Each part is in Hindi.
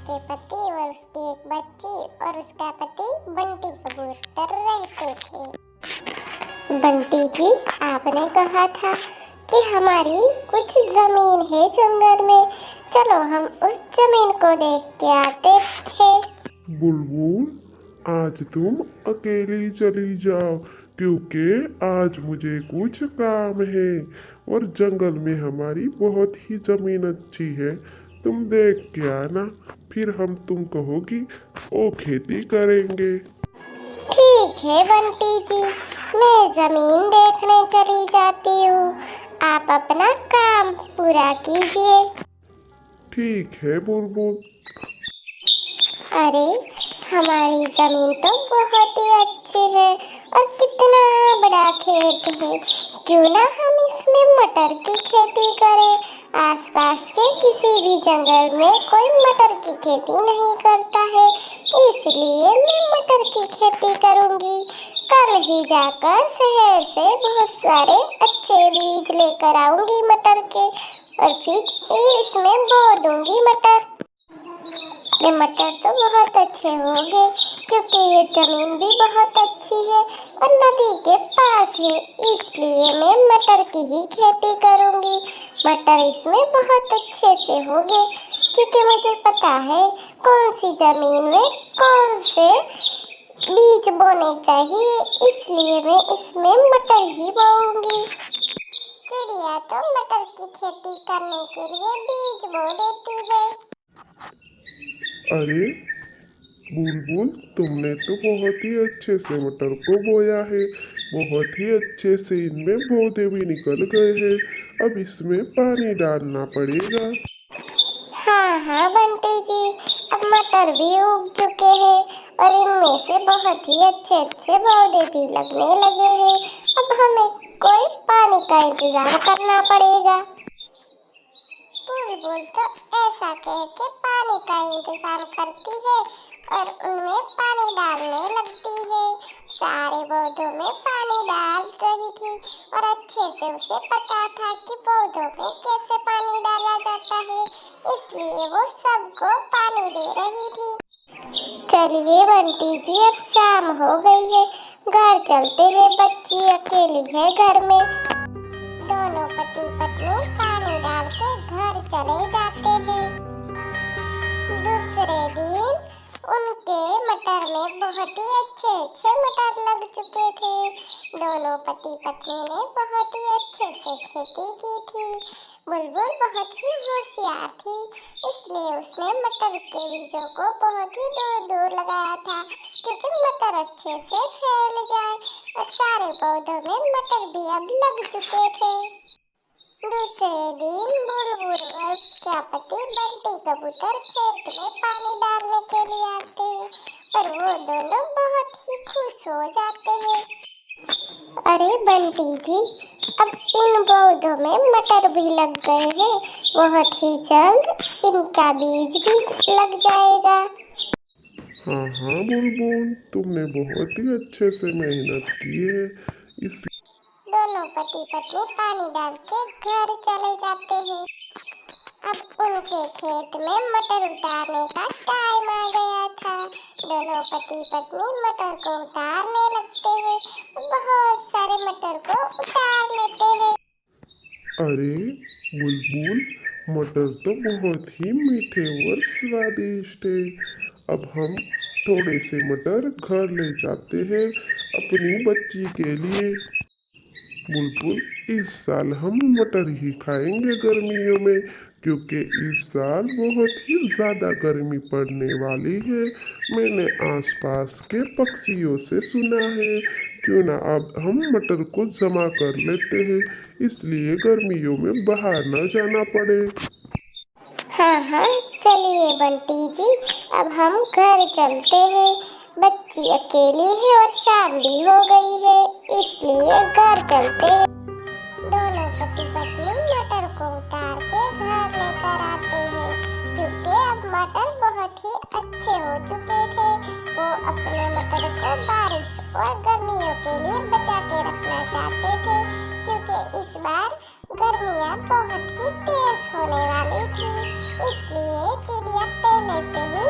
के पति और उसकी एक बच्ची और उसका पति बंटी कबूतर रहते थे। बंटी जी, आपने कहा था कि हमारी कुछ जमीन है जंगल में, चलो हम उस जमीन को देख के आते थे। बुलबुल, आज तुम अकेली चली जाओ क्योंकि आज मुझे कुछ काम है और जंगल में हमारी बहुत ही जमीन अच्छी है। तुम देख के आना, फिर हम तुम कहोगी ओ खेती करेंगे। ठीक है बंटी जी, मैं जमीन देखने चली जाती हूँ, आप अपना काम पूरा कीजिए। ठीक है बुलबुल। अरे, हमारी जमीन तो बहुत ही अच्छी है और कितना बड़ा खेत है। क्यों ना हम इसमें मटर की खेती करें। आसपास के किसी भी जंगल में कोई मटर की खेती नहीं करता है, इसलिए मैं मटर की खेती करूंगी। कल ही जाकर शहर से बहुत सारे अच्छे बीज लेकर आऊंगी मटर के और फिर इसमें बो दूंगी मटर। ये मटर तो बहुत अच्छे होंगे क्योंकि ये जमीन भी बहुत अच्छी है और नदी के पास है, इसलिए मैं मटर की ही खेती करूंगी। मटर इसमें बहुत अच्छे से होंगे क्योंकि मुझे पता है कौन सी जमीन में कौन से बीज बोने चाहिए, इसलिए मैं इसमें मटर ही बोऊंगी। चिड़िया तो मटर की खेती करने के लिए बीज बो देती है। अरे बुलबुल, तुमने तो बहुत ही अच्छे से मटर को बोया है। बहुत ही अच्छे से इनमें पौधे भी निकल गए हैं। अब इसमें पानी डालना पड़ेगा। हाँ हाँ बंटी जी, अब मटर भी उग चुके हैं और इनमें से बहुत ही अच्छे अच्छे पौधे भी लगने लगे हैं। अब हमें कोई पानी का इंतजार करना पड़ेगा। बुलबुल तो ऐसा कह के पानी का इंतजार करती है और उनमें पानी डालने लगती है। सारे पौधों में पानी डाल रही थी और अच्छे से उसे पता था कि पौधों में कैसे पानी डाला जाता है, इसलिए वो सबको पानी दे रही थी। चलिए बंटी जी, अब शाम हो गई है, घर चलते हैं। बच्ची अकेली है घर में। दोनों पति पत्नी पानी डाल के घर चले जाते हैं। दूसरे दिन उनके मटर में बहुत ही अच्छे अच्छे मटर लग चुके थे। दोनों पति पत्नी ने बहुत ही अच्छे से खेती की थी। बुलबुल बहुत ही होशियार थी, इसलिए उसने मटर के बीजों को बहुत ही दूर दूर लगाया था क्योंकि मटर अच्छे से फैल जाए और सारे पौधों में मटर भी अब लग चुके थे। दूसरे दिन बुलबुल और उसका पति बंटी कबूतर खेत में पानी डालने के लिए आते हैं और वो दोनों बहुत ही खुश हो जाते हैं। अरे बंटी जी, अब इन पौधों में मटर भी लग गए हैं, बहुत ही जल्द इनका बीज भी लग जाएगा। हाँ हाँ बुलबुल, तुमने बहुत ही अच्छे से मेहनत की है। इस दोनों पति पत्नी पानी डाल के घर चले जाते हैं। अब उनके खेत में मटर उतारने का टाइम आ गया था। दोनों पति पत्नी मटर को उतारने लगते हैं, बहुत सारे मटर को उतार लेते हैं। अरे बुलबुल, मटर तो बहुत ही मीठे और स्वादिष्ट है। अब हम थोड़े से मटर घर ले जाते हैं अपनी बच्ची के लिए। बुलबुल, इस साल हम मटर ही खाएंगे गर्मियों में क्योंकि इस साल बहुत ही ज़्यादा गर्मी पड़ने वाली है। मैंने आसपास के पक्षियों से सुना है। क्यों ना अब हम मटर को जमा कर लेते हैं, इसलिए गर्मियों में बाहर ना जाना पड़े। हाँ हाँ, चलिए बंटी जी, अब हम घर चलते हैं। बच्ची अकेली है और शाम भी हो गई है, इसलिए घर चलते हैं। दोनों पति पत्नी मटर को उतार के घर लेकर आते हैं क्योंकि अब मटर बहुत ही अच्छे हो चुके थे। वो अपने मटर को बारिश और गर्मियों के लिए बचा के रखना चाहते थे क्योंकि इस बार गर्मियाँ बहुत ही तेज होने वाली थी, इसलिए चिड़िया पहले से ही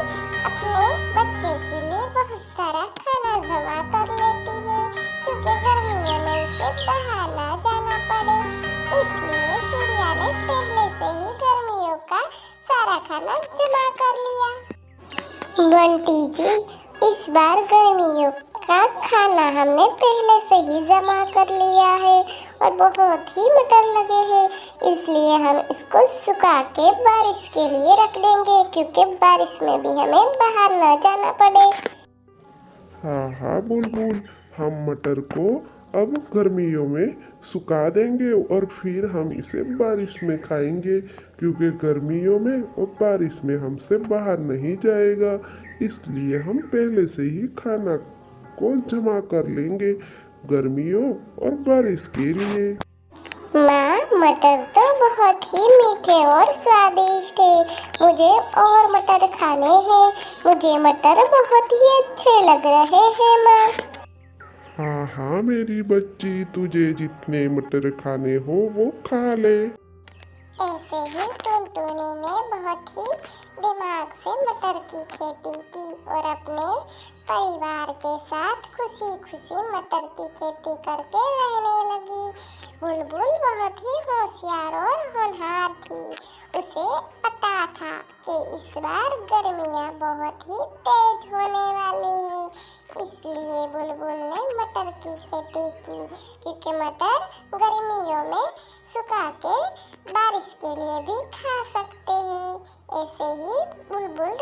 बाहर ना जाना पड़े, इसलिए चिड़िया ने पहले से ही गर्मियों का सारा खाना जमा कर लिया। बंटी जी, इस बार गर्मियों का खाना हमने पहले से ही जमा कर लिया है और बहुत ही मटर लगे हैं, इसलिए हम इसको सुखा के बारिश के लिए रख देंगे, क्योंकि बारिश में भी हमें बाहर न जाना पड़े। हाँ हाँ बुलबुल, हम मटर को अब गर्मियों में सुखा देंगे और फिर हम इसे बारिश में खाएंगे, क्योंकि गर्मियों में और बारिश में हमसे बाहर नहीं जाएगा, इसलिए हम पहले से ही खाना को जमा कर लेंगे गर्मियों और बारिश के लिए। माँ, मटर तो बहुत ही मीठे और स्वादिष्ट है, मुझे और मटर खाने हैं, मुझे मटर बहुत ही अच्छे लग रहे हैं माँ। हाँ हाँ मेरी बच्ची, तुझे जितने मटर खाने हो वो खा ले। ऐसे ही टुनटुनी ने बहुत ही दिमाग से मटर की खेती की और अपने परिवार के साथ खुशी खुशी मटर की खेती करके रहने लगी। बुलबुल बहुत ही होशियार और होनहार थी, उसे पता था कि इस बार गर्मियाँ बहुत ही तेज होने वाली है, इसलिए बुलबुल ने मटर की खेती की, क्योंकि मटर गर्मियों में सुखा के बारिश के लिए भी खा सकते हैं। ऐसे ही बुलबुल